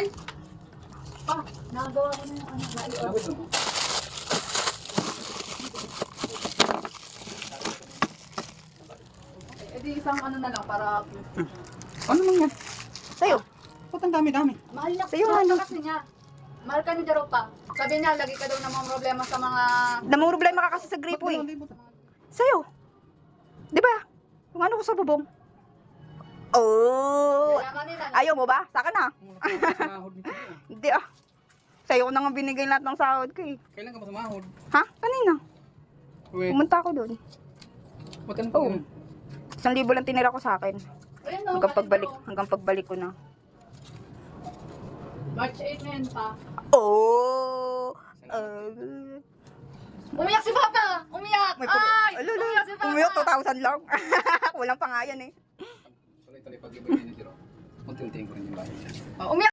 Ay! Pa, nagawa ko na yung ano. Eh di isang ano na lang para... Ano man yan? Sa'yo. Ba't ang dami-dami? Mahal na Sa'yo, mahal ano? na kasi niya. Mahal ka ni Jaro pa. Sabi niya, lagi ka daw ng mga problema sa mga... Namang problema ka kasi sa gripo eh. Sa'yo. Di ba? Kung ano ko sa bubong. Oh. Kaya kanina, Ayaw mo ba? Sa akin na. Sumahod nito. Hindi ah. Sa'yo ko na nga binigay lahat ng sahod ko eh. Kailan ka ba sumahod? Ha? Kanina. Uwe, Pumunta ako doon. ba't ano Oo. 1,000 lang tinira ko sa akin. ayun no, Hanggang pagbalik ko na. March 8 ngayon pa. Oh. Umiyak si Papa! Umiyak! May Ay! Alala, Umiyak si Papa! umiyak 2,000 lang. Kulang pa nga yan eh. Tuloy-tuloy pag-ibig ni Jiro. Unti-untiin ko rin yung bahay. Umiyak!